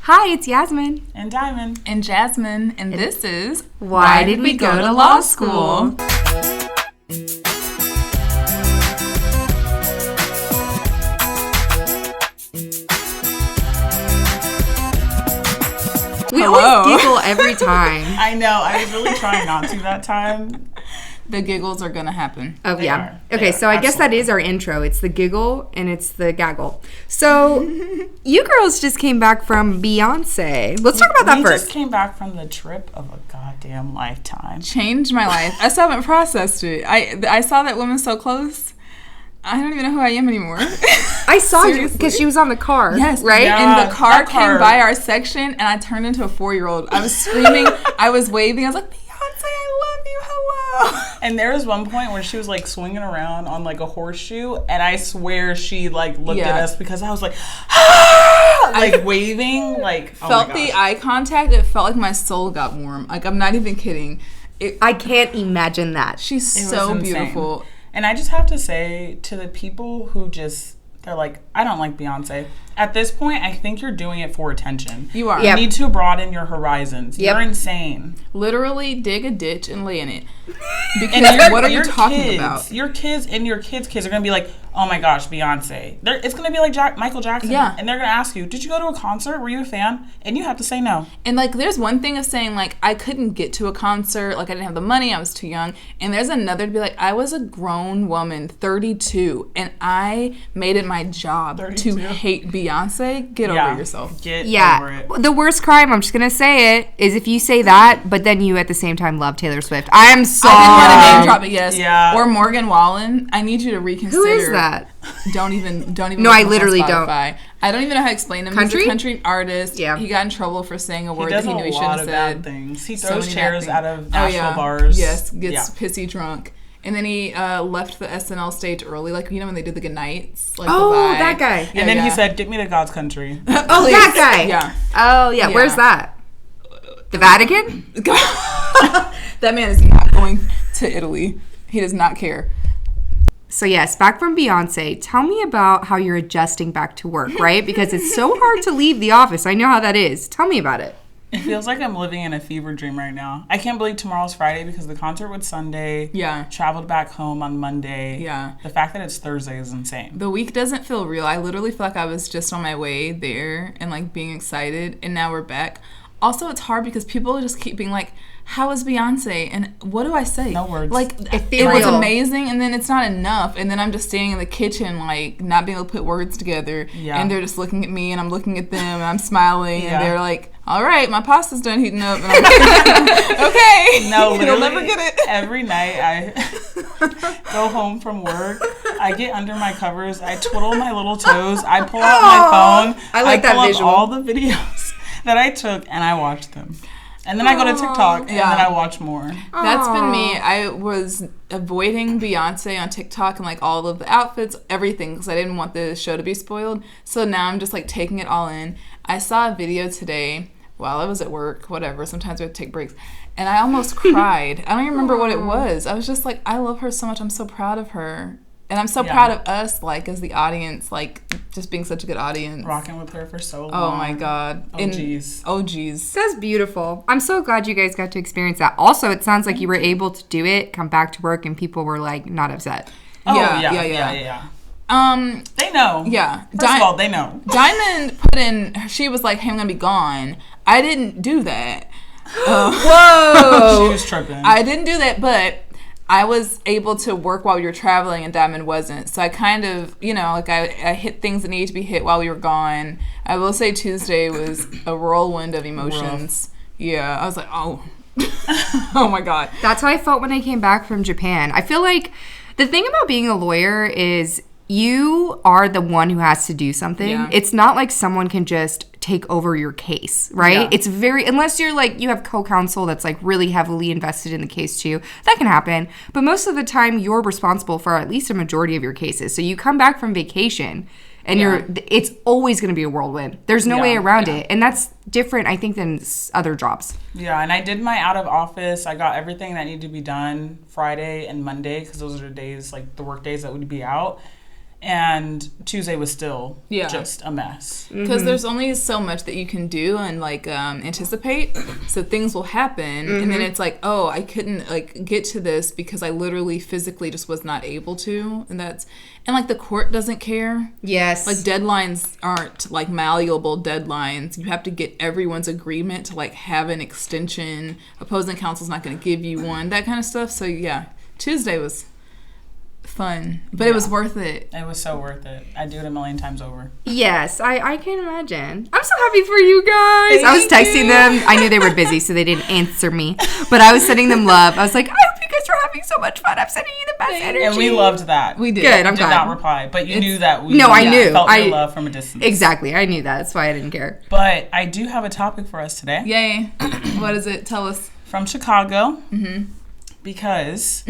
Hi, it's Yasmin. And Diamond. And Jasmine. And this is Why Did We Go to Law School? We always giggle every time. I know. I was really trying not to that time. The giggles are going to happen. Oh, They yeah. are. Okay, so I guess that is our intro. It's the giggle and it's the gaggle. So, you girls just came back from Beyonce. Let's talk about that we first. just came back from the trip of a goddamn lifetime. Changed my life. I still haven't processed it. I saw that woman so close. I don't even know who I am anymore. I saw you because she was on the car. Yes, right? Yeah. And the car that car. came by our section, and I turned into a 4-year-old. I was screaming. I was waving. I was like, Beyonce, I love you. Hello. And there was one point where she was like swinging around on like a horseshoe, and I swear she like looked at us because I was like, ah! like waving, like Felt the eye contact. It felt like my soul got warm. Like, I'm not even kidding. I can't imagine that. She's It was so insane. beautiful. And I just have to say to the people who they're like, I don't like Beyonce. At this point, I think you're doing it for attention. You are. You Yep. need to broaden your horizons. Yep. You're insane. Literally dig a ditch and lay in it. Because And what are you your talking kids, about? Your kids and your kids' kids are going to be like, oh my gosh, Beyonce. It's going to be like Michael Jackson. Yeah. And they're going to ask you, did you go to a concert? Were you a fan? And you have to say no. And, like, there's one thing of saying, like, I couldn't get to a concert. Like, I didn't have the money. I was too young. And there's another to be like, I was a grown woman, 32, and I made it my job 32. to hate Beyonce. Get over yourself. Get over Yeah. it. The worst crime, I'm just going to say it, is if you say that, but then you at the same time love Taylor Swift. I am sorry. I didn't want to name drop it, yes. Yeah. Or Morgan Wallen. I need you to reconsider. Who is that? Don't even. No, look I him up on literally don't. Spotify. I don't even know how to explain him. Country? He's a country artist. Yeah. He got in trouble for saying a He word does that he a knew he lot shouldn't of have bad said. things. He So throws many chairs bad out of things. Nashville bars. Yes, gets pissy drunk. And then he left the SNL stage early, like, you know, when they did the good nights. Like, Oh, the vibe. that guy. Yeah, And then he yeah. said, get me to God's country. Oh, Please. that guy. Yeah. Oh, yeah. Where's Yeah. that? The Vatican? That man is not going to Italy. He does not care. So, yes, back from Beyonce. Tell me about how you're adjusting back to work, right? Because it's so hard to leave the office. I know how that is. Tell me about it. It feels like I'm living in a fever dream right now. I can't believe tomorrow's Friday because the concert was Sunday. Yeah. Traveled back home on Monday. Yeah. The fact that it's Thursday is insane. The week doesn't feel real. I literally feel like I was just on my way there and, like, being excited, and now we're back. Also, it's hard because people just keep being like, how is Beyonce? And what do I say? No words. Like, it was Ethereal. amazing, and then it's not enough. And then I'm just standing in the kitchen, like, not being able to put words together. Yeah. And they're just looking at me, and I'm looking at them, and I'm smiling, Yeah. and they're like, all right, my pasta's done heating up. And I'm like, okay. No, literally, You'll never get it. Every night I go home from work, I get under my covers, I twiddle my little toes, I pull out my phone, I like that pull visual. up all the videos that I took, and I watch them. And then I go to TikTok, and Yeah. then I watch more. That's been me. I was avoiding Beyonce on TikTok and, like, all of the outfits, everything, because I didn't want the show to be spoiled. So now I'm just, like, taking it all in. I saw a video today while I was at work, whatever. Sometimes we have to take breaks. And I almost cried. I don't even remember what it was. I was just like, I love her so much. I'm so proud of her. And I'm so Yeah. proud of us, like, as the audience, like, just being such a good audience. Rocking with her for so long. Oh, my God. Oh, jeez. Oh, jeez. That's beautiful. I'm so glad you guys got to experience that. Also, it sounds like you were able to do it, come back to work, and people were, like, not upset. Oh, Yeah, yeah. yeah. They know. Yeah. First of all, they know. Diamond put in, she was like, hey, I'm going to be gone. I didn't do that. Whoa! She was tripping. I didn't do that, but I was able to work while we were traveling and Diamond wasn't. So I kind of, you know, like I hit things that needed to be hit while we were gone. I will say Tuesday was a whirlwind of emotions. Yeah. I was like, oh. Oh, my God. That's how I felt when I came back from Japan. I feel like the thing about being a lawyer is you are the one who has to do something. Yeah. It's not like someone can just take over your case, right? Yeah. It's very, unless you're like, you have co-counsel that's like really heavily invested in the case too. That can happen. But most of the time you're responsible for at least a majority of your cases. So you come back from vacation and it's always going to be a whirlwind. There's no way around it. And that's different, I think, than other jobs. Yeah, and I did my out of office. I got everything that needed to be done Friday and Monday because those are the days, like the work days that would be out. And Tuesday was still just a mess. Because there's only so much that you can do and, like, anticipate. So things will happen. And then it's like, oh, I couldn't, like, get to this because I literally physically just was not able to. And like, the court doesn't care. Yes. Like, deadlines aren't, like, malleable deadlines. You have to get everyone's agreement to, like, have an extension. Opposing counsel's not going to give you one. That kind of stuff. So, yeah. Tuesday was fun, but it was worth it. It was so worth it. I'd do it a million times over. Yes, I can imagine. I'm so happy for you guys. I was texting them. I knew they were busy, so they didn't answer me. But I was sending them love. I was like, I hope you guys are having so much fun. I'm sending you the best energy. And we loved that. We did. Good, I'm did glad. not reply, but you knew that we I knew. felt your love from a distance. Exactly. I knew that. That's why I didn't care. But I do have a topic for us today. Yay. What is it? Tell us. From Chicago. Because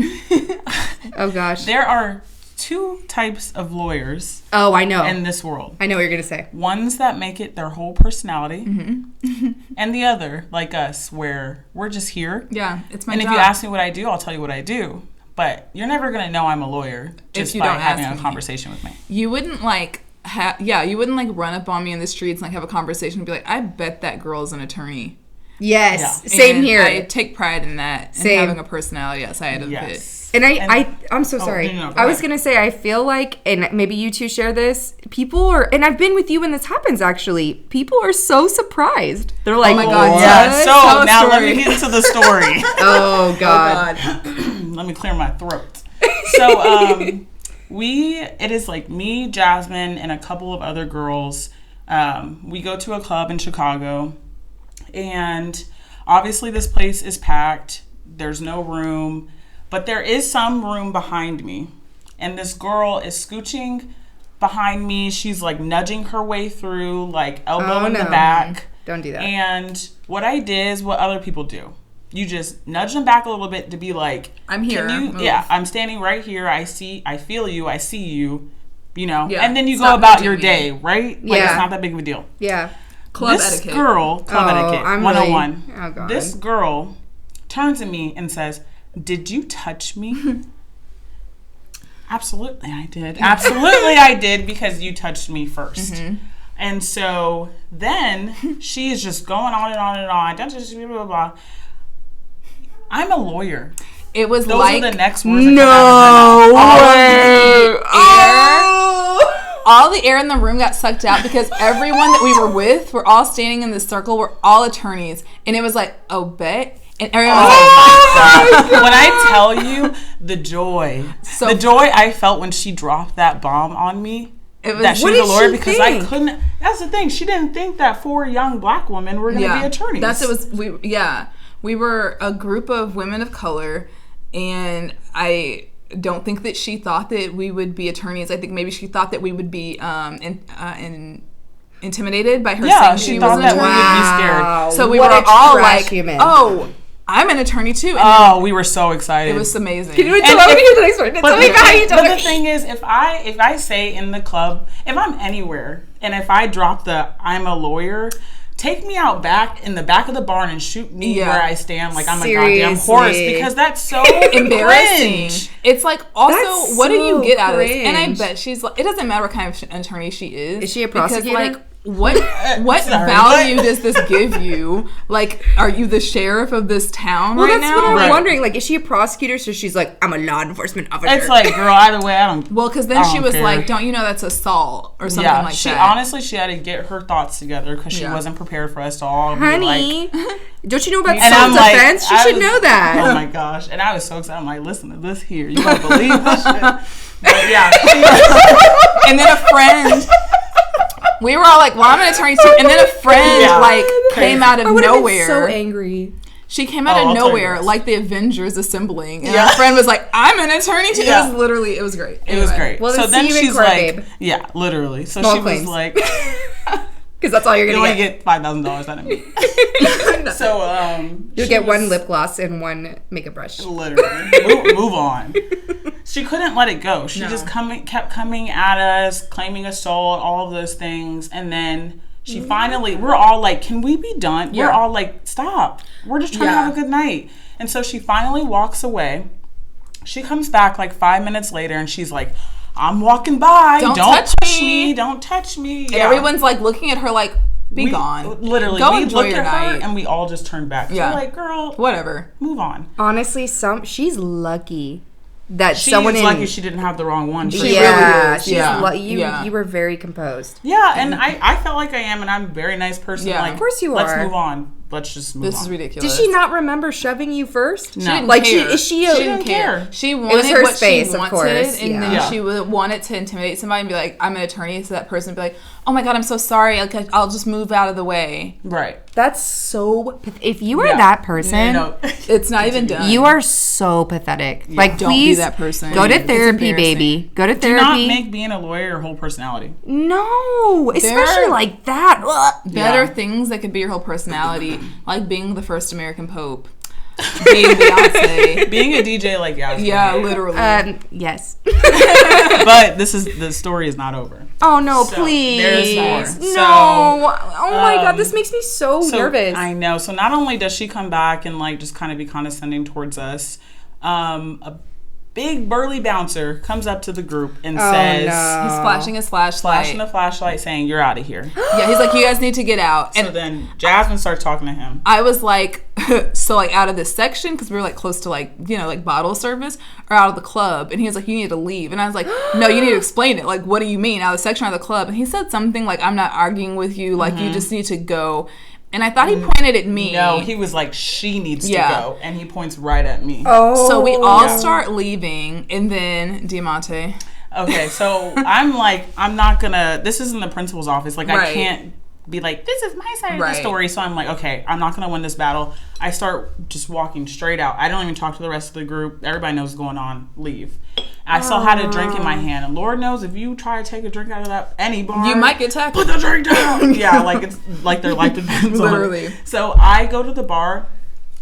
oh gosh, there are two types of lawyers I know in this world. I know what you're gonna say. Ones that make it their whole personality, and the other, like us, where we're just here. Yeah, it's my job. And if you ask me what I do, I'll tell you what I do. But you're never gonna know I'm a lawyer just if you by don't having ask a conversation with me. You wouldn't like you wouldn't like run up on me in the streets and like have a conversation and be like, I bet that girl's an attorney. Yes, Yeah. same And here. I take pride in that and having a personality outside of it. And I'm so sorry. No, I was going to say, I feel like, and maybe you two share this, people are, and I've been with you when this happens actually, people are so surprised. They're like, oh my God, yeah. So now story. let me get into the story. Oh God. Let me clear my throat. So it is like me, Jasmine, and a couple of other girls. We go to a club in Chicago. And obviously this place is packed. There's no room. But there is some room behind me. And this girl is scooching behind me. She's like nudging her way through, like elbow in the back. Don't do that. And what I did is what other people do. You just nudge them back a little bit to be like, I'm here. I'm standing right here. I feel you. I see you. You know? Yeah. And then you go about your day, right? Like it's not that big of a deal. Yeah. Club etiquette, I'm 101. Really, oh God. This girl turns to me and says, "Did you touch me?" Absolutely, I did. Absolutely, I did because you touched me first. And so then she is just going on and on and on. Blah, blah, blah. I'm a lawyer. It was Those like are the next words. No way. All the air in the room got sucked out because everyone that we were with were all standing in this circle. We're all attorneys. And it was like, oh, bet. And everyone was like, when I tell you the joy I felt when she dropped that bomb on me, that she was a lawyer because I couldn't. That's the thing. She didn't think that 4 young black women were going to be attorneys. We were a group of women of color, and I don't think that she thought that we would be attorneys. I think maybe she thought that we would be intimidated by her saying she was an attorney. We would be scared. So we were all like, oh, I'm an attorney too. And we were so excited. It was amazing. Can you tell me the next one? Tell me how you But the thing is, if I say in the club, if I'm anywhere, and if I drop the I'm a lawyer, take me out back in the back of the barn and shoot me where I stand like I'm a goddamn horse, because that's so embarrassing. Cringe. It's like, also, that's what do you get out of this? cringe. And I bet she's like, it doesn't matter what kind of attorney she is. Is she a prosecutor? Because, like, what value does this give you? Like, are you the sheriff of this town right now? That's what I'm wondering. Like, is she a prosecutor? So she's like, I'm a law enforcement officer. It's like, girl, either way, I don't. Well, because then she was like, don't you know that's assault or something like that? Honestly, she had to get her thoughts together because she wasn't prepared for us to all Honey, be like, don't you know about self-defense? self-defense? You should know that. Oh my gosh. And I was so excited. I'm like, listen to this here. You won't believe this shit. But yeah. And then a friend. We were all like, well, I'm an attorney too. And then a friend came out of nowhere. So angry. She came out of nowhere like the Avengers assembling. And our friend was like, I'm an attorney too. Yeah. It was great. It was great. Well, so then she's court, like, babe. yeah, literally. So Small she claims. was like, because that's all you're going to get $5,000 out of me. So you'll get one lip gloss and one makeup brush. Literally. Move on. She couldn't let it go. She just kept coming at us, claiming assault, all of those things. And then she finally, we're all like, can we be done? Yeah. We're all like, stop. We're just trying to have a good night. And so she finally walks away. She comes back like 5 minutes later and she's like, I'm walking by. Don't Don't touch push me. me. Don't touch me. And everyone's like looking at her like, be gone. Literally, Go we enjoy looked your at her night. and we all just turned back. Yeah. So like, girl, whatever. move on. Honestly, she's lucky that She's someone lucky she didn't have the wrong one. She yeah, really is. she's Yeah. You were very composed. Yeah, and I felt like I am, and I'm a very nice person. Yeah. Like, Of course you let's are. move on. Let's just move on. This is ridiculous. Did she not remember shoving you first? No. She didn't Like, care. she didn't care. She wanted her what space, she of wanted, course. and Yeah. then Yeah. she wanted to intimidate somebody and be like, "I'm an attorney," so that person would be like, "Oh my god, I'm so sorry. I'll just move out of the way." Right. That's so. If you are Yeah. that person, No. It's not even done. you are so pathetic. Like, Don't please be that person. go to It's therapy, embarrassing. baby. Go to Do not therapy. make being a lawyer your whole personality. No, especially like that. Ugh. Better Yeah. things that could be your whole personality, like being the first American Pope, being Beyonce. Being a DJ like Yasmin. Yeah, literally. Yes. But the story is not over. Oh no, So, please. there's more. No. So, Oh my god, this makes me so nervous. I know. So not only does she come back and like just kind of be condescending towards us, a big burly bouncer comes up to the group and says, He's flashing his flashlight. flashing the flashlight, saying, "You're out of here." Yeah, he's like, "You guys need to get out." So And then Jasmine starts talking to him. I was like, so like out of this section, because we were like close to like, you know, like bottle service, or out of the club. And he was like, "You need to leave." And I was like, "No, you need to explain it. Like, what do you mean? Out of the section, out of the club?" And he said something like, "I'm not arguing with you. Like, you just need to go." And I thought he pointed at me. No, he was like, "She needs Yeah. to go," and he points right at me. Oh. So we all start leaving, and then Diamante. Okay, so I'm like, I'm not gonna. This isn't the principal's office. Like, I Right. can't be like, this is my side of the Right. story. So I'm like, okay, I'm not gonna win this battle. I start just walking straight out. I don't even talk to the rest of the group. Everybody knows what's going on. Leave. I still had a drink in my hand, and Lord knows if you try to take a drink out of that any bar, You might get tackled. Put the drink down. Yeah, like it's like their life depends on Literally. it. So I go to the bar,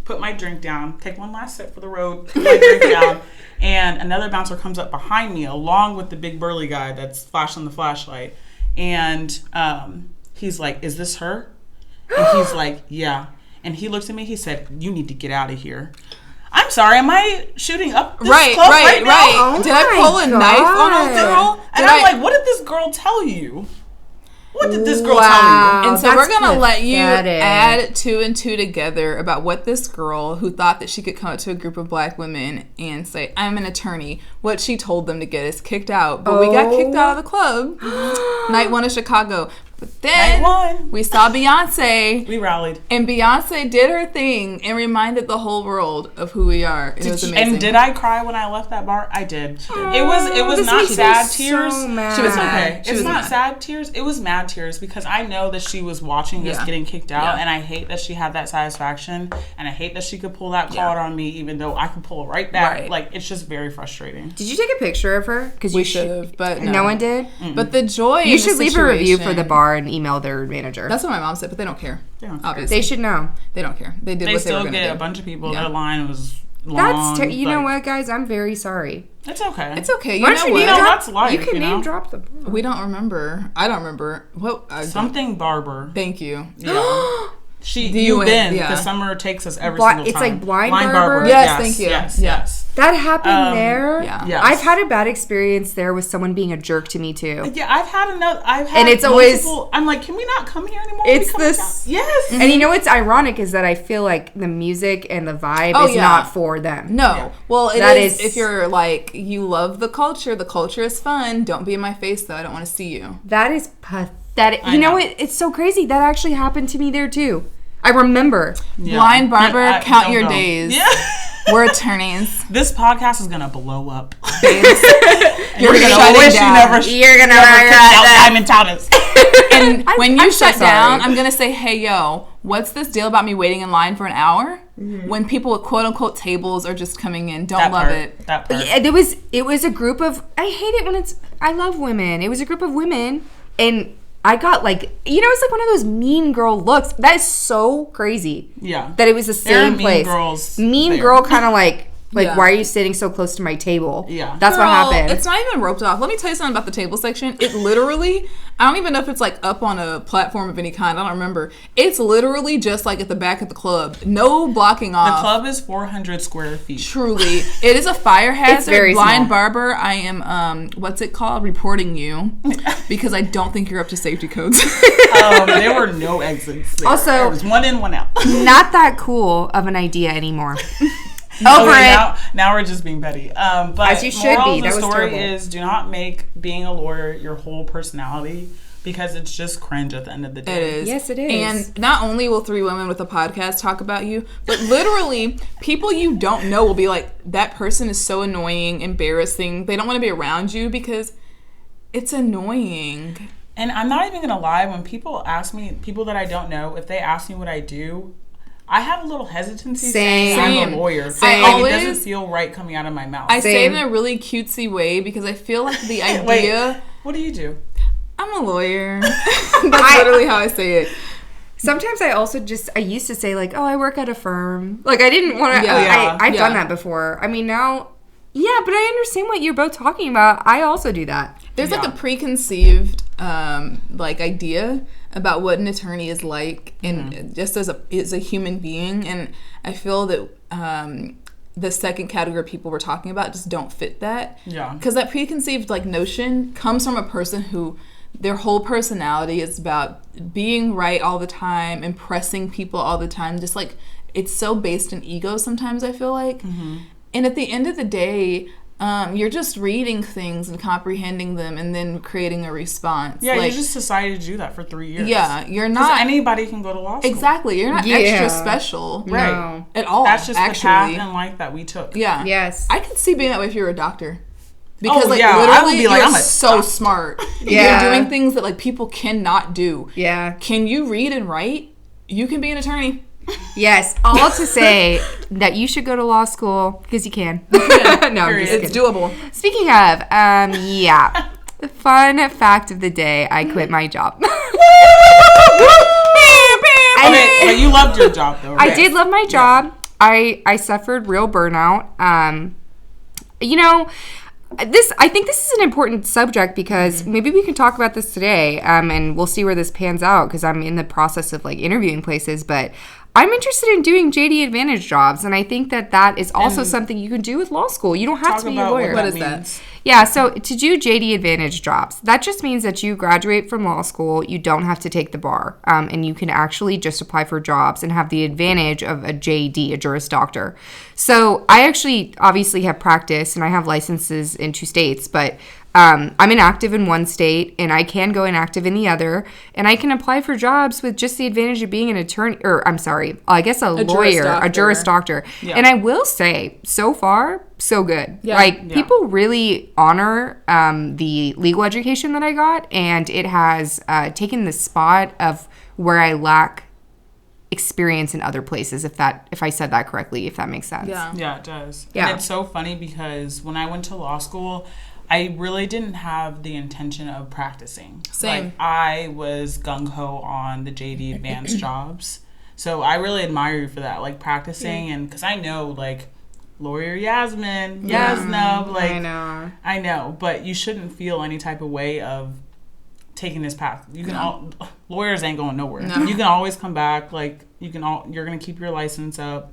put my drink down, take one last sip for the road, put my drink down, and another bouncer comes up behind me along with the big burly guy that's flashing the flashlight. And he's like, "Is this her?" And he's like, "Yeah." And he looks at me, he said, "You need to get out of here." I'm sorry, am I shooting up this Right, close right, now? right. Oh Did I my pull a knife on a God. girl? And Did I'm I- like, what did this girl tell you? What did this girl Wow. tell you? And so that's we're going to let you pathetic. add 2 and 2 together about what this girl who thought that she could come up to a group of black women and say, "I'm an attorney," what she told them to get us kicked out. But we got kicked out of the club. Night 1 of Chicago. But then Night 1. we saw Beyonce. We rallied. And Beyonce did her thing and reminded the whole world of who we are. It was amazing. And did I cry when I left that bar? I did. It was this not makes me sad so tears. mad. She was It's mad. okay. She It's was not mad. sad tears. It was mad tears because I know that she was watching us Yeah. getting kicked out, Yeah. and I hate that she had that satisfaction, and I hate that she could pull that Yeah. card on me, even though I could pull it right back. Right. Like, it's just very frustrating. Did you take a picture of her? Because We should have, but no. No one did. But the joy You in should the leave a review for situation- the bar and email their manager. That's what my mom said, but they don't care. They don't care. Obviously. They should know. They don't care. They did They what they were still going to get do. a bunch of people. Yeah. Their line was long. That's you know like, what, guys? I'm very sorry. It's okay. It's okay. You Why know don't you what? name No, drop? that's life, You can you know? name drop the bar. We don't remember. I don't remember. What? Something Barber. Thank you. Yeah. You've went- been, yeah. because Summer takes us every Bli- single time. it's like Blind Barber? Yes, thank you. Yes, Yeah. yes. That happened there. yeah. Yes. I've had a bad experience there with someone being a jerk to me too. Yeah, I've had And it's always- multiple- I'm like, can we not come here anymore? It's We come this- down. Yes. And you know what's ironic is that I feel like the music and the vibe Oh, is yeah. not for them. No. Yeah. Well, it That is. is- If you're like, you love the culture is fun. Don't be in my face, though. I don't want to see you. That is pathetic. I You know know. what? It's so crazy. That actually happened to me there too. I remember. Yeah. Blind Barber, I count don't your know. days. Yeah. We're attorneys. This podcast is gonna blow up. Babes. You're We're gonna shutting wish down. you never. You're gonna never regret kicked out that. Diamond Thomas. And when you I'm so shut down, sorry. I'm going to say, hey, yo, what's this deal about me waiting in line for an hour? Mm-hmm. When people with quote-unquote tables are just coming in. Don't That love part. it. That part. Yeah, it was a group of. I hate it when it's. I love women. It was a group of women, and I got like, it's like one of those mean girl looks. That is so crazy. Yeah. That it was the There are same mean place. girls Mean there. girl, kind of like Like, Yeah. why are you sitting so close to my table? Yeah. That's what happened. It's not even roped off. Let me tell you something about the table section. It literally, I don't even know if it's like up on a platform of any kind. I don't remember. It's literally just like at the back of the club. No blocking off. The club is 400 square feet. Truly. It is a fire hazard. It's very Blind small. Barber, I am, what's it called? Reporting you. Because I don't think you're up to safety codes. There were no exits there. Also- there was one in, one out. Not that cool of an idea anymore. Over Over it. Now we're just being petty. But As you should moral be. of the That was story terrible. is do not make being a lawyer your whole personality because it's just cringe at the end of the day. It is. Yes, it is. And not only will 3 women with a podcast talk about you, but literally people you don't know will be like, that person is so annoying, embarrassing. They don't want to be around you because it's annoying. And I'm not even gonna lie, when people ask me, people that I don't know, if they ask me what I do, I have a little hesitancy saying I'm a lawyer. Same. Like, I it doesn't always- feel right coming out of my mouth. I say it in Same. a really cutesy way because I feel like the idea... Wait, what do you do? I'm a lawyer. That's literally how I say it. Sometimes I also I used to say, like, oh, I work at a firm. Like, I didn't want to, Yeah. I've done Yeah. that before. I mean, now, yeah, but I understand what you're both talking about. I also do that. There's like Yeah. a preconceived like idea about what an attorney is like and just as a human being, and I feel that the second category of people we're talking about just don't fit that. Yeah. Because that preconceived like notion comes from a person who their whole personality is about being right all the time, impressing people all the time. Just like it's so based in ego sometimes, I feel like. And at the end of the day, you're just reading things and comprehending them and then creating a response. Yeah, like, you just decided to do that for 3 years. yeah, you're Because not anybody can go to law school. exactly. You're not Yeah. extra special, Right. No. At all. That's just actually. the path in life that we took. Yeah. Yes. I could see being that way if you were a doctor. Because like yeah, I would literally be like, you're I'm a so doctor. smart. Yeah. You're doing things that like people cannot do. Yeah. Can you read and write? You can be an attorney. Yes. All to say that you should go to law school because you can. No, I'm just It's kidding. doable. Speaking of, yeah. The fun fact of the day, I quit my job. Okay, but you loved your job though, right? I did love my job. I suffered real burnout. You know, I think this is an important subject because maybe we can talk about this today, and we'll see where this pans out because I'm in the process of like interviewing places, but I'm interested in doing JD Advantage jobs, and I think that is also something you can do with law school. You don't have Talk to be a about lawyer. What that is that? means. Yeah, so to do JD Advantage jobs, that just means that you graduate from law school, you don't have to take the bar, and you can actually just apply for jobs and have the advantage of a JD, a Juris Doctor. So I actually obviously have practice, and I have licenses in 2 states, but I'm inactive in 1 state, and I can go inactive in the other, and I can apply for jobs with just the advantage of being an attorney, or I'm sorry, I guess a lawyer, a Juris Doctor. Yeah. And I will say, so far, so good. Yeah. Like, Yeah. people really honor the legal education that I got, and it has taken the spot of where I lack experience in other places, if I said that correctly, if that makes sense. Yeah. Yeah, it does. Yeah. And it's so funny because when I went to law school, I really didn't have the intention of practicing. Same. Like, I was gung-ho on the JD advanced jobs. So I really admire you for that, like practicing, and because I know, like, lawyer Yasmin, Yasnub, like, I know, but you shouldn't feel any type of way of taking this path. You can lawyers ain't going nowhere. No. You can always come back. Like, you're gonna keep your license up,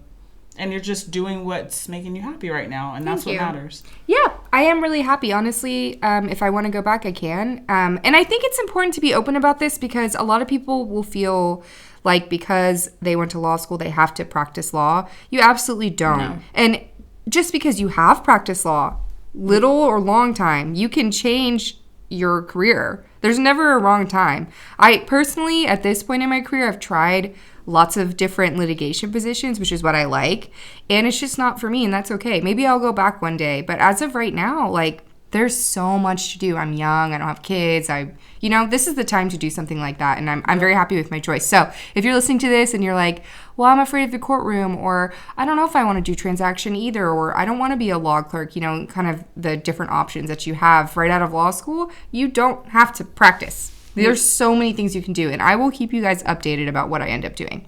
and you're just doing what's making you happy right now, and that's Thank what you. matters. Yeah, I am really happy, honestly. If I want to go back, I can. And I think it's important to be open about this because a lot of people will feel like because they went to law school, they have to practice law. You absolutely don't. No. And just because you have practiced law, little or long time, you can change your career. There's never a wrong time. I personally, at this point in my career, I've tried lots of different litigation positions, which is what I like, and it's just not for me, and that's okay. Maybe I'll go back one day, but as of right now, like, there's so much to do. I'm young, I don't have kids, this is the time to do something like that, and I'm very happy with my choice. So if you're listening to this and you're like, well, I'm afraid of the courtroom, or I don't know if I want to do transaction either, or I don't want to be a law clerk, kind of the different options that you have right out of law school, you don't have to practice. There's so many things you can do, and I will keep you guys updated about what I end up doing.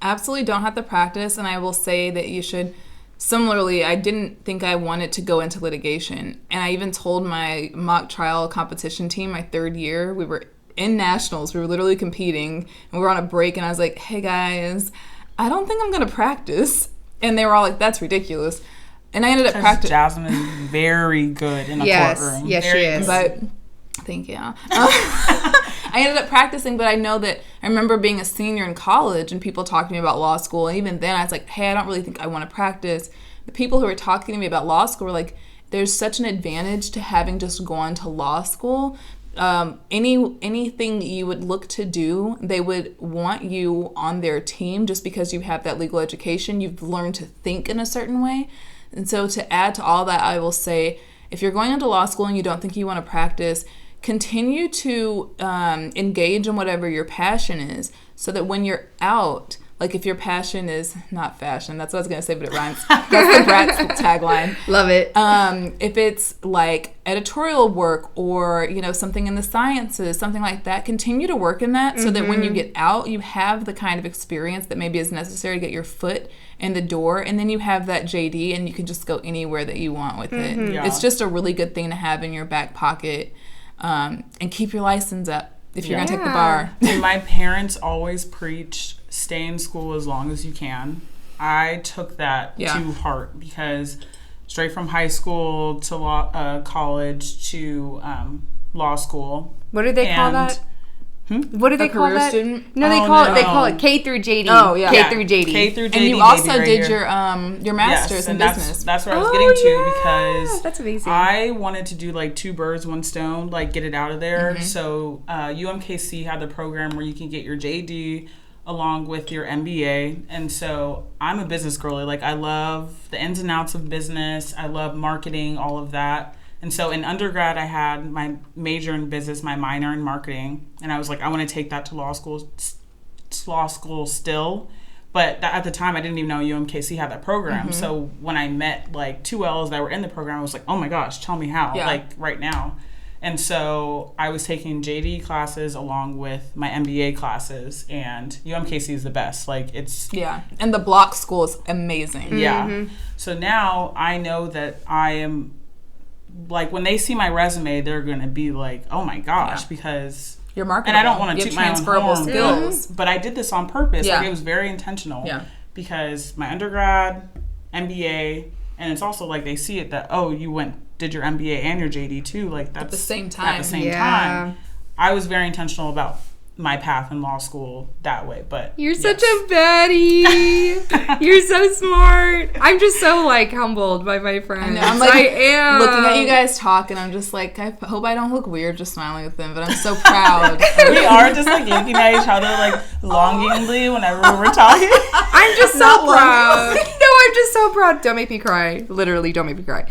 Absolutely don't have to practice, and I will say that you should similarly, I didn't think I wanted to go into litigation. And I even told my mock trial competition team my 3rd year, we were in nationals, we were literally competing, and we were on a break, and I was like, hey guys, I don't think I'm going to practice. And they were all like, that's ridiculous. And I ended up practicing. Jasmine is very good in a courtroom. Yes, very she is. But, thank you. I ended up practicing, but I know that I remember being a senior in college and people talking to me about law school. And even then I was like, hey, I don't really think I want to practice. The people who were talking to me about law school were like, there's such an advantage to having just gone to law school. Anything you would look to do, they would want you on their team just because you have that legal education. You've learned to think in a certain way. And so to add to all that, I will say, if you're going into law school and you don't think you want to practice, continue to engage in whatever your passion is, so that when you're out, like if your passion is not fashion, that's what I was going to say, but it rhymes. That's the Bratz tagline. Love it. If it's like editorial work or, something in the sciences, something like that, continue to work in that so that when you get out, you have the kind of experience that maybe is necessary to get your foot in the door. And then you have that JD and you can just go anywhere that you want with it. Yeah. It's just a really good thing to have in your back pocket. And keep your license up if you're going to take the bar. And my parents always preached, stay in school as long as you can. I took that to heart because straight from high school to college to law school. What do they call that? What do they call that? Student? No, they call it K through JD. Oh, yeah. K through JD. K through JD. And you also right did here. your master's in business. That's where I was getting to because that's amazing. I wanted to do like 2 birds, 1 stone, like get it out of there. So UMKC had the program where you can get your JD along with your MBA. And so I'm a business girly. Like I love the ins and outs of business. I love marketing, all of that. And so in undergrad, I had my major in business, my minor in marketing. And I was like, I want to take that to law school still. But at the time, I didn't even know UMKC had that program. So when I met like 2 Ls that were in the program, I was like, oh my gosh, tell me how, like right now. And so I was taking JD classes along with my MBA classes, and UMKC is the best. Like it's... Yeah, and the block school is amazing. Yeah. So now I know that I am... Like when they see my resume, they're gonna be like, "Oh my gosh!" Because you're marketable. And I don't want to toot my own transferable horn, skills, but I did this on purpose. Yeah. Like it was very intentional. Yeah. Because my undergrad, MBA, and it's also like they see it that you did your MBA and your JD too. Like that's at the same time. At the same time, I was very intentional about my path in law school that way. But you're such a baddie. You're so smart. I'm just so like humbled by my friends. I know. I'm like I am looking at you guys talk, and I'm just like, I hope I don't look weird just smiling at them, but I'm so proud. We are just like looking at each other like longingly whenever we're talking. I'm just so proud. No, I'm just so proud. Don't make me cry. Literally, don't make me cry.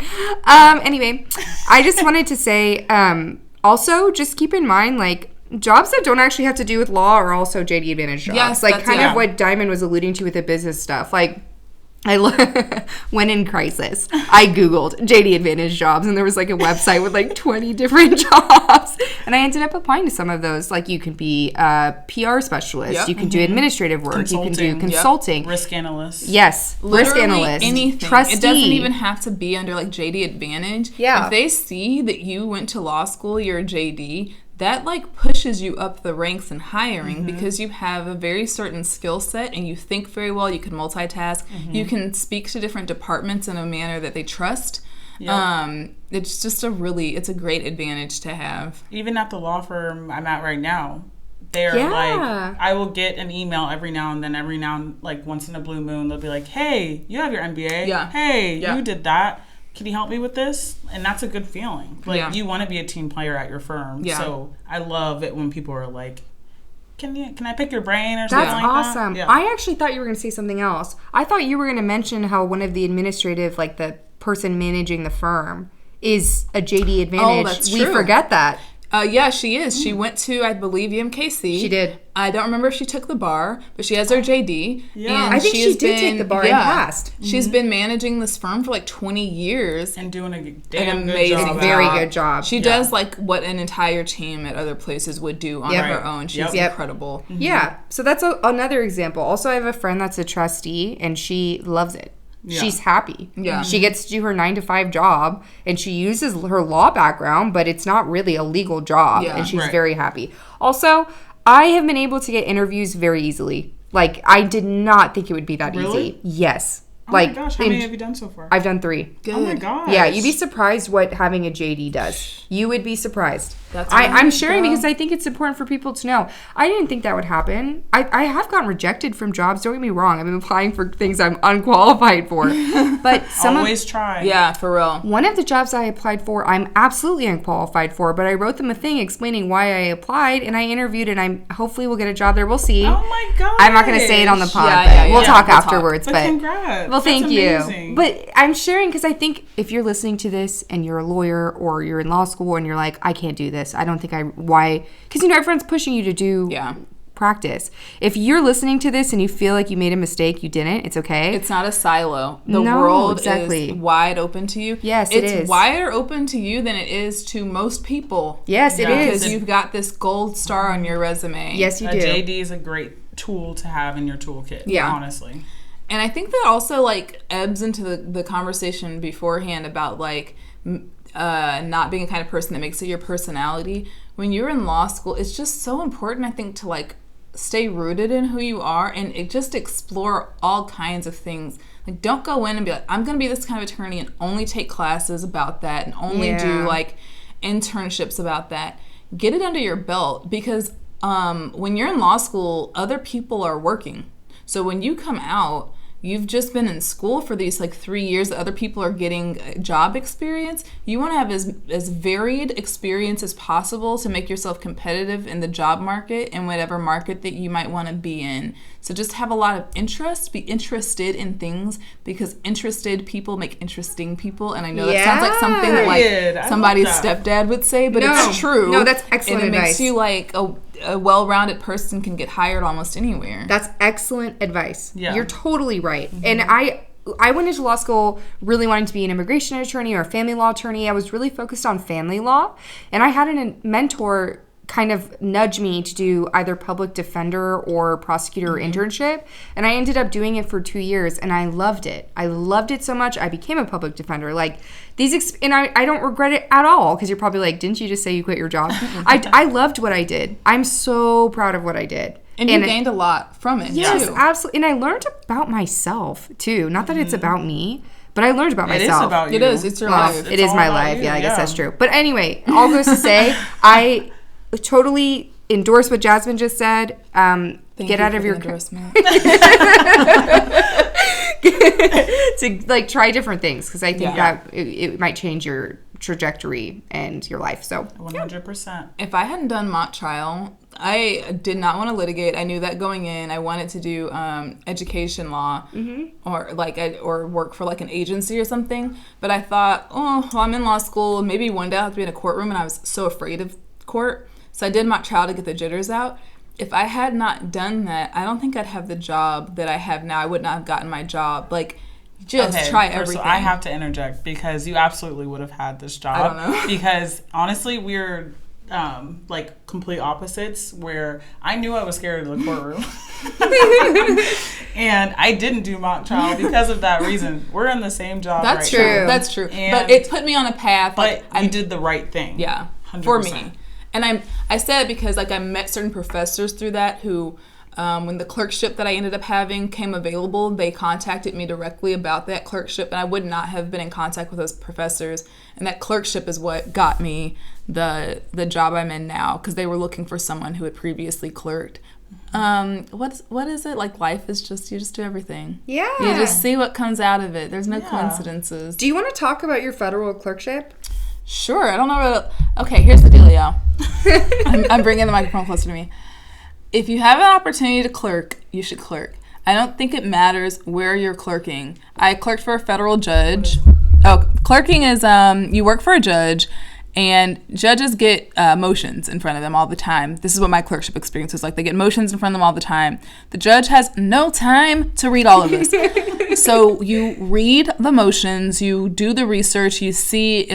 Anyway, I just wanted to say, also just keep in mind, like, jobs that don't actually have to do with law are also JD Advantage jobs. Yes, like kind of what Diamond was alluding to with the business stuff. Like, when in crisis, I Googled JD Advantage jobs, and there was like a website with like 20 different jobs. And I ended up applying to some of those. Like you could be a PR specialist. You can do administrative work. You can do consulting. Risk analyst. Yes. Risk analyst. Anything. Trustee. It doesn't even have to be under like JD Advantage. Yeah. If they see that you went to law school, you're a JD, that like pushes you up the ranks in hiring because you have a very certain skill set and you think very well. You can multitask. You can speak to different departments in a manner that they trust. Yep. It's just it's a great advantage to have. Even at the law firm I'm at right now, they're like, I will get an email every now and then, like once in a blue moon, they'll be like, hey, you have your MBA. Yeah. Hey, you did that. Can you help me with this? And that's a good feeling. Like you want to be a team player at your firm. Yeah. So I love it when people are like, can I pick your brain or something like that? That's awesome. Yeah. I actually thought you were going to say something else. I thought you were going to mention how one of the administrative, like the person managing the firm, is a JD Advantage. Oh, that's true. We forget that. Yeah, she is. She went to, I believe, UMKC. She did. I don't remember if she took the bar, but she has her JD. Yeah, and I think she did take the bar and passed. She's been managing this firm for like 20 years. And doing a damn good job. Very good job. She does like what an entire team at other places would do on her own. She's incredible. Yeah, so that's another example. Also, I have a friend that's a trustee, and she loves it. she's happy. Yeah. She gets to do her 9-to-5 job, and she uses her law background, but it's not really a legal job, and she's very happy. Also, I have been able to get interviews very easily. Like, I did not think it would be that easy. Yes. Oh my gosh, how many have you done so far? I've done 3. Good. Oh my gosh. Yeah, you'd be surprised what having a JD does. You would be surprised. That's I'm sharing because I think it's important for people to know. I didn't think that would happen. I have gotten rejected from jobs. Don't get me wrong. I've been applying for things I'm unqualified for. But always try. Yeah, for real. One of the jobs I applied for, I'm absolutely unqualified for, but I wrote them a thing explaining why I applied, and I interviewed, and I hopefully will get a job there. We'll see. Oh my god. I'm not going to say it on the pod, Yeah, we'll talk afterwards. But congrats. Well, thank That's you. amazing. But I'm sharing because I think if you're listening to this and you're a lawyer or you're in law school and you're like, I can't do this. I don't think why? Because, everyone's pushing you to do practice. If you're listening to this and you feel like you made a mistake, you didn't, it's okay. It's not a silo. The world is wide open to you. Yes, it is. It's wider open to you than it is to most people. Yes, it is. Because you've got this gold star on your resume. Yes, you do. A JD is a great tool to have in your toolkit, honestly. And I think that also, like, ebbs into the conversation beforehand about, like, not being a kind of person that makes it your personality. When you're in law school, it's just so important, I think, to, like, stay rooted in who you are and just explore all kinds of things. Like, don't go in and be like, I'm going to be this kind of attorney and only take classes about that and only do, like, internships about that. Get it under your belt because when you're in law school, other people are working. So when you come out, you've just been in school for these, like, 3 years that other people are getting job experience. You want to have as varied experience as possible to make yourself competitive in the job market and whatever market that you might want to be in. So just have a lot of interest, be interested in things because interested people make interesting people. And I know that sounds like something that, like, somebody's stepdad would say, but it's true. No, that's excellent advice. And it makes advice. you, like, a well-rounded person can get hired almost anywhere. That's excellent advice. Yeah. You're totally right. Mm-hmm. And I went into law school really wanting to be an immigration attorney or a family law attorney. I was really focused on family law. And I had a mentor kind of nudge me to do either public defender or prosecutor internship. And I ended up doing it for 2 years, and I loved it. I loved it so much, I became a public defender. Like, and I don't regret it at all, because you're probably like, didn't you just say you quit your job? I loved what I did. I'm so proud of what I did. And you gained a lot from it, yes, too. Absolutely. And I learned about myself, too. Not that it's about me, but I learned about myself. It is about you. It is. It's your life. It is my life. Yeah, I guess that's true. But anyway, all goes to say, I totally endorse what Jasmine just said. Get out of your endorsement. to, like, try different things, because I think that it might change your trajectory and your life. So 100%. If I hadn't done mock trial, I did not want to litigate. I knew that going in. I wanted to do education law, or work for, like, an agency or something. But I thought, I'm in law school. Maybe one day I'll have to be in a courtroom, and I was so afraid of court. So I did mock trial to get the jitters out. If I had not done that, I don't think I'd have the job that I have now. I would not have gotten my job. Like, just try everything. I have to interject because you absolutely would have had this job. I don't know. Because honestly, we're like complete opposites, where I knew I was scared of the courtroom. And I didn't do mock trial because of that reason. We're in the same job right now. That's true. But it put me on a path. But I did the right thing. Yeah. 100%. For me. And I said it because, like, I met certain professors through that who, when the clerkship that I ended up having came available, they contacted me directly about that clerkship, and I would not have been in contact with those professors. And that clerkship is what got me the job I'm in now, because they were looking for someone who had previously clerked. What is it? Like, life is just, you just do everything. Yeah. You just see what comes out of it. There's no coincidences. Do you want to talk about your federal clerkship? Sure. I don't know what... Okay, here's the deal, y'all. I'm bringing the microphone closer to me. If you have an opportunity to clerk, you should clerk. I don't think it matters where you're clerking. I clerked for a federal judge. Clerking is you work for a judge, and judges get motions in front of them all the time. This is what my clerkship experience was like. They get motions in front of them all the time. The judge has no time to read all of this. So you read the motions, you do the research, you see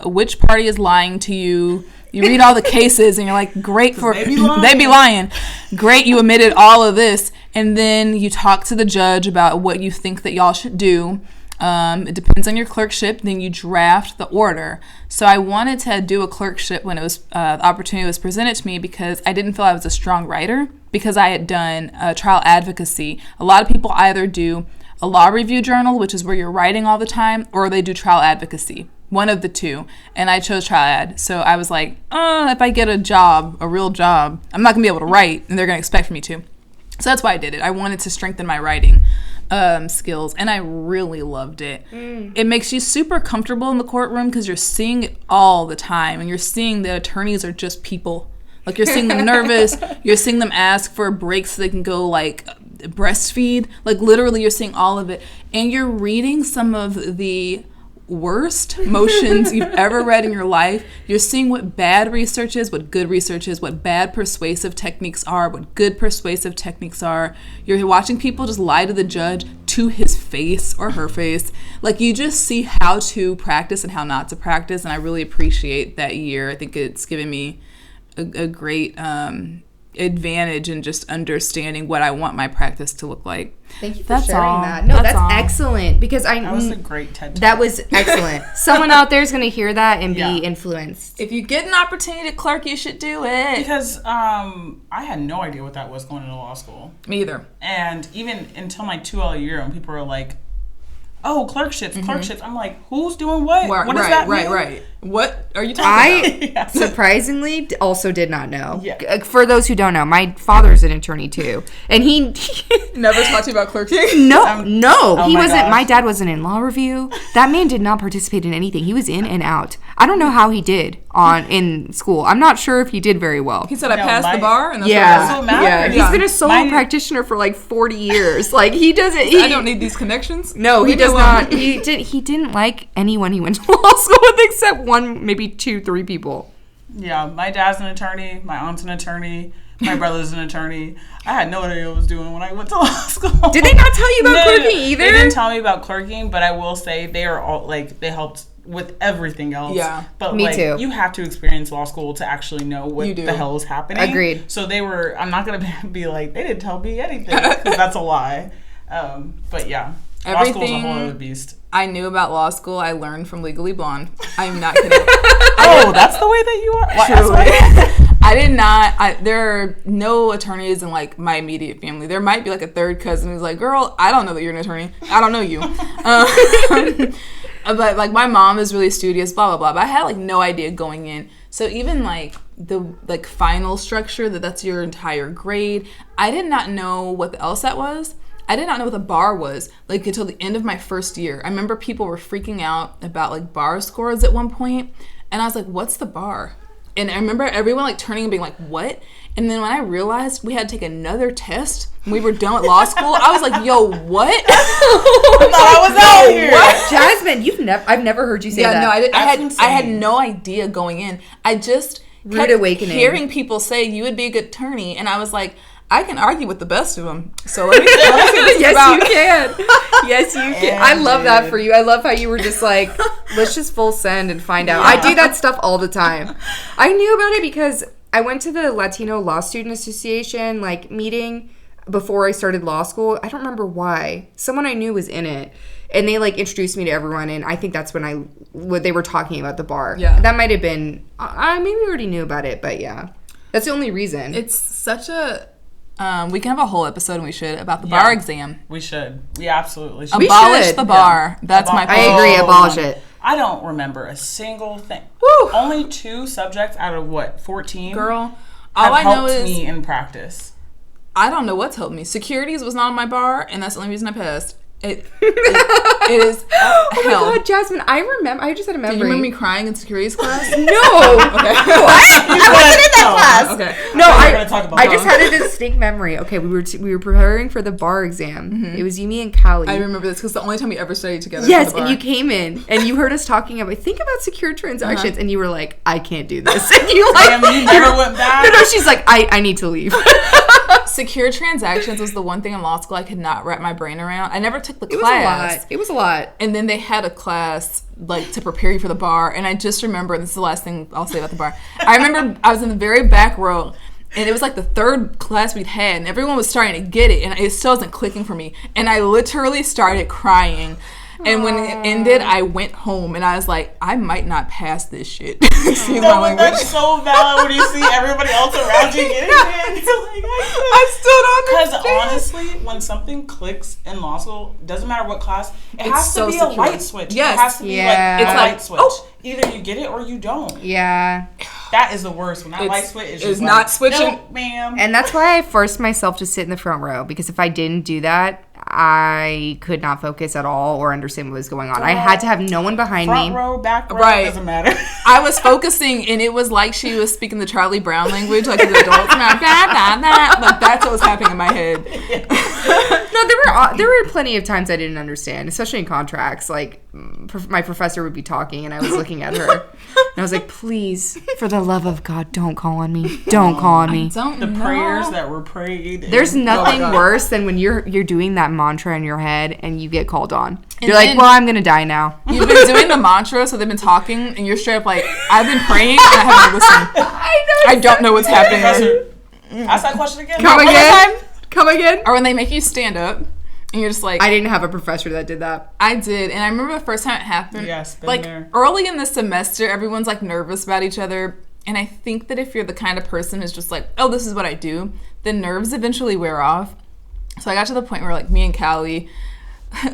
which party is lying to you. You read all the cases, and you're like, great, for they be lying. Great, you omitted all of this. And then you talk to the judge about what you think that y'all should do. It depends on your clerkship. Then you draft the order. So I wanted to do a clerkship when it was the opportunity was presented to me because I didn't feel I was a strong writer because I had done trial advocacy. A lot of people either do a law review journal, which is where you're writing all the time, or they do trial advocacy. One of the two. And I chose trial ad. So I was like, if I get a real job, I'm not going to be able to write, and they're going to expect me to. So that's why I did it. I wanted to strengthen my writing skills, and I really loved it. It makes you super comfortable in the courtroom because you're seeing it all the time, and you're seeing the attorneys are just people. Like, you're seeing them nervous. You're seeing them ask for breaks so they can go, like, breastfeed. Like, literally, you're seeing all of it. And you're reading some of the worst motions you've ever read in your life. You're seeing what bad research is, what good research is, what bad persuasive techniques are, what good persuasive techniques are. You're watching people just lie to the judge to his face or her face. Like, you just see how to practice and how not to practice, and I really appreciate that year. I think it's given me a great advantage in just understanding what I want my practice to look like. Thank you for sharing that. No, that's excellent because that was a great TED Talk. That was excellent. Someone out there is going to hear that and be influenced. If you get an opportunity to clerk, you should do it. Because I had no idea what that was going into law school. Me either. And even until my 2L year, when people were like, "Oh, clerkships." I'm like, who's doing what? What does that mean? Right. What are you talking about? Surprisingly also did not know. Yeah. For those who don't know, my father's an attorney too. And he never talked to you about clerking? No. He wasn't. Gosh. My dad wasn't in law review. That man did not participate in anything. He was in and out. I don't know how he did in school. I'm not sure if he did very well. He said, I passed the bar. And that's what matters. He's been a solo practitioner for like 40 years. Like, he doesn't. I don't need these connections. No, he does not. He didn't like anyone he went to law school with except one, maybe 2-3 people. Yeah, my dad's an attorney. My aunt's an attorney. My brother's an attorney. I had no idea what I was doing when I went to law school. Did they not tell you about clerking either? They didn't tell me about clerking, but I will say they are all, like, they helped with everything else. Yeah. But Me too. You have to experience law school to actually know what the hell is happening. Agreed. So I'm not going to be like, they didn't tell me anything, because that's a lie. But yeah, law school is a whole other beast. I knew about law school, I learned from Legally Blonde. I'm not kidding. That's the way that you are? I did not. There are no attorneys in, like, my immediate family. There might be, like, a third cousin who's like, girl, I don't know that you're an attorney. I don't know you. But, like, my mom is really studious, blah, blah, blah. But I had, like, no idea going in. So even, like, the, like, final structure, that's your entire grade, I did not know what else that was. I did not know what the bar was, like, until the end of my first year. I remember people were freaking out about, like, bar scores at one point, and I was like, what's the bar? And I remember everyone, like, turning and being like, what? And then when I realized we had to take another test when we were done with law school, I was like, yo, what? I thought I was out here. What? Jasmine, I've never heard you say that. No, I had no idea going in. I just kept hearing people say, you would be a good attorney, and I was like, I can argue with the best of them. So let me see what this is about. You can. Yes, you can. I love that for you. I love how you were just like, let's just full send and find out. I do that stuff all the time. I knew about it because I went to the Latino Law Student Association, like, meeting before I started law school. I don't remember why. Someone I knew was in it. And they, like, introduced me to everyone, and I think that's when they were talking about the bar. Yeah. That might have been, I maybe already knew about it, but yeah. That's the only reason. It's such a... we can have a whole episode, and we should, about the bar exam. We should. We absolutely should. Abolish the bar. Yeah. That's my point. I agree. Abolish it. I don't remember a single thing. Woo. Only 2 subjects out of 14? Girl, all I know is me in practice. I don't know what's helped me. Securities was not on my bar, and that's the only reason I passed. It is oh my God, Jasmine, I just had a memory. Do you remember me crying in securities class? No. Okay. What? I wasn't in that class. Okay. No, I just had a distinct memory. Okay, we were preparing for the bar exam. Mm-hmm. It was you, me, and Callie. I remember this because the only time we ever studied together. Yes, and you came in and you heard us talking about secure transactions, and you were like, I can't do this. And you like, you never went back. No, she's like, I need to leave. Secure transactions was the one thing in law school I could not wrap my brain around. I never took the class. It was a lot. And then they had a class, like, to prepare you for the bar. And I just remember, this is the last thing I'll say about the bar. I remember I was in the very back row, And it was like the third class we'd had, and everyone was starting to get it, and it still wasn't clicking for me. And I literally started crying. And when it ended, I went home, and I was like, I might not pass this shit. Excuse my language. That's so valid when you see everybody else around you getting it. I still don't understand. Because honestly, when something clicks in law school, doesn't matter what class, it has to be a light switch. Yes. It has to be Yeah. like a light switch. Oh. Either you get it or you don't. Yeah. That is the worst. When that light switch is just not switching. No, ma'am. And that's why I forced myself to sit in the front row, because if I didn't do that, I could not focus at all or understand what was going on. I had to have no one behind me. Front row, back row, Right. doesn't matter. I was focusing, and it was like she was speaking the Charlie Brown language, like the adults. Like, that's what was happening in my head. No, there were plenty of times I didn't understand, especially in contracts. Like, my professor would be talking, and I was looking at her, and I was like, please, for the love of God, don't call on me. Don't call on me. The prayers that were prayed. There's nothing worse than when you're doing that mantra in your head and you get called on. And You're like, well, I'm going to die now. You've been doing the mantra, so they've been talking, and you're straight up like, I've been praying, and I haven't listened. I don't know what's happening. Ask that question again. Come again? Or when they make you stand up, and you're just like... I didn't have a professor that did that. I did, and I remember the first time it happened. Yes, been like, there. early in the semester, everyone's, like, nervous about each other, and I think that if you're the kind of person who's just like, oh, this is what I do, the nerves eventually wear off. So I got to the point where, like, me and Callie...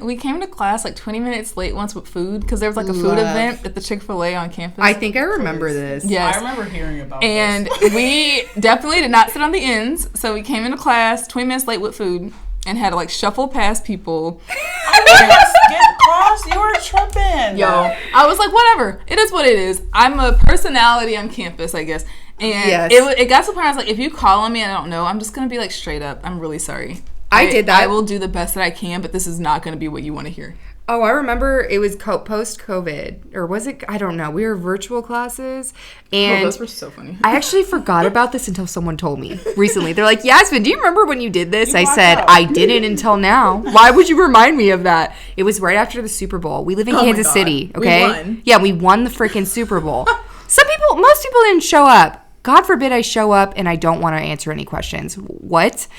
We came to class like 20 minutes late once with food because there was like a food event at the Chick-fil-A on campus. I think I remember this. Yes. I remember hearing about and this. We definitely did not sit on the ends, so we came into class 20 minutes late with food and had to like shuffle past people. Get cross, you were tripping. Yo, I was like, whatever. It is what it is. I'm a personality on campus, I guess. And it got to the point where I was like, if you call on me and I don't know, I'm just going to be like straight up, I'm really sorry. I did that. I will do the best that I can, but this is not going to be what you want to hear. Oh, I remember it was post-COVID, or was it? I don't know. We were virtual classes, and those were so funny. I actually forgot about this until someone told me recently. They're like, Yasmin, do you remember when you did this? I said, I didn't until now. Why would you remind me of that? It was right after the Super Bowl. We live in Kansas City, okay? We won. Yeah, we won the freaking Super Bowl. Most people didn't show up. God forbid I show up and I don't want to answer any questions. What?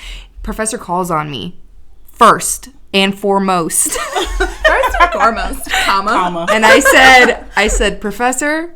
Professor calls on me first and foremost. First and foremost, comma. And I said, Professor,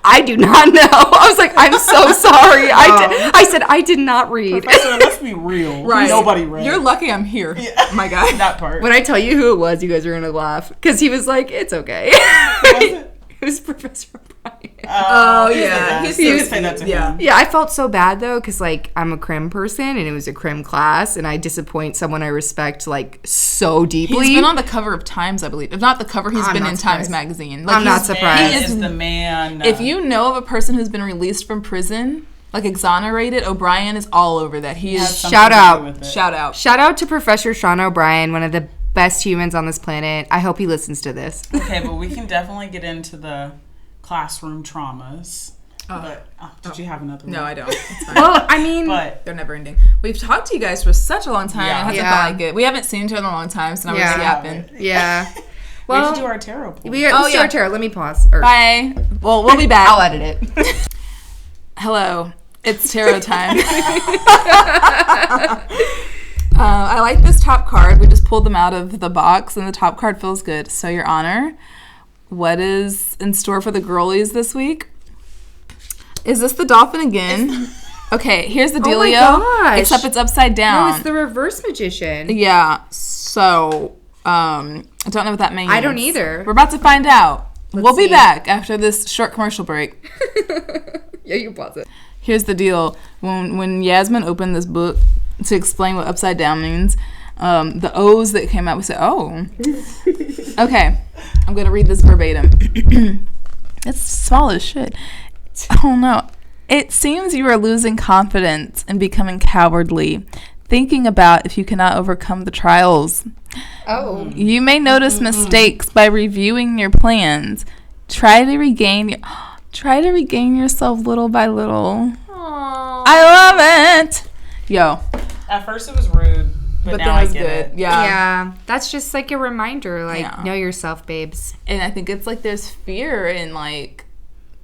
I do not know. I was like, I'm so sorry. I said, I did not read. Professor, let's be real. Right. Nobody read. You're lucky I'm here. Yeah. My God. That part. When I tell you who it was, you guys are going to laugh. Because he was like, it's okay. It was Professor O'Brien. Oh, yeah. He was saying that to him. Yeah, I felt so bad, though, because, like, I'm a crim person, and it was a crim class, and I disappoint someone I respect, like, so deeply. He's been on the cover of Times, I believe. If not the cover, he's been in surprised. Times Magazine. Like, I'm not surprised. He is the man. If you know of a person who's been released from prison, like exonerated, O'Brien is all over that. He is... Shout out. Shout out. Shout out to Professor Sean O'Brien, one of the best humans on this planet. I hope he listens to this. Okay, but we can definitely get into the classroom traumas. But did you have another one? No, I don't. It's fine. Well, I mean, But they're never ending. We've talked to you guys for such a long time. Yeah. It hasn't Yeah. felt like it. We haven't seen each other in a long time, so now we're just yapping. yeah. we Well, have to do our tarot pool. let's do our tarot. Let me pause. Bye. Well, we'll be back. I'll edit it. Hello. It's tarot time. I like this top card. We just pulled them out of the box, and the top card feels good. So, Your Honor, what is in store for the girlies this week? Is this the dolphin again? Okay, here's the dealio. gosh. Except it's upside down. No, it's the reverse magician. Yeah, so, I don't know what that means. I don't either. We're about to find out. We'll be see. back after this short commercial break. Yeah, you pause it. Here's the deal. When Yasmin opened this book to explain what upside down means, the O's that came out, we said, oh. Okay, I'm going to read this verbatim. It's small as shit. Oh, no. It seems you are losing confidence and becoming cowardly, thinking about if you cannot overcome the trials. Oh. You may notice mistakes by reviewing your plans. Try to regain yourself little by little. Aww. I love it. Yo. At first it was rude, but now I get it. Yeah. Yeah, that's just like a reminder, like, know yourself, babes. And I think it's like there's fear in like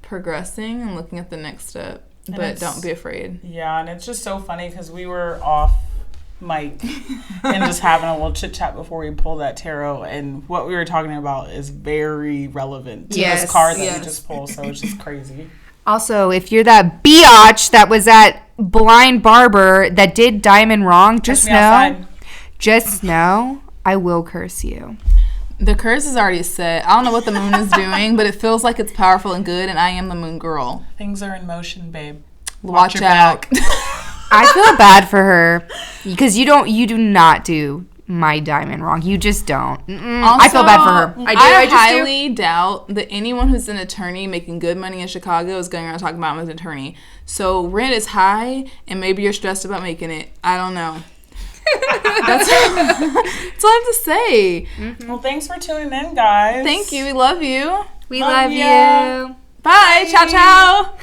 progressing and looking at the next step. but don't be afraid. Yeah, and it's just so funny because we were off mic and just having a little chit chat before we pulled that tarot, and what we were talking about is very relevant to this card that we just pulled, so it's just crazy. Also, if you're that biatch that was at Blind Barber that did Diamond wrong, just know I will curse you. The curse is already set. I don't know what the moon is doing, but it feels like it's powerful and good, and I am the moon girl. Things are in motion, babe. Watch out. I feel bad for her because you do not do my Diamond wrong. You just don't. Also, I feel bad for her. I highly doubt that anyone who's an attorney making good money in Chicago is going around talking about him as an attorney. So rent is high, and maybe you're stressed about making it. I don't know. That's all I have to say. Well, thanks for tuning in, guys. Thank you. We love you. We love you. Bye. Ciao, ciao.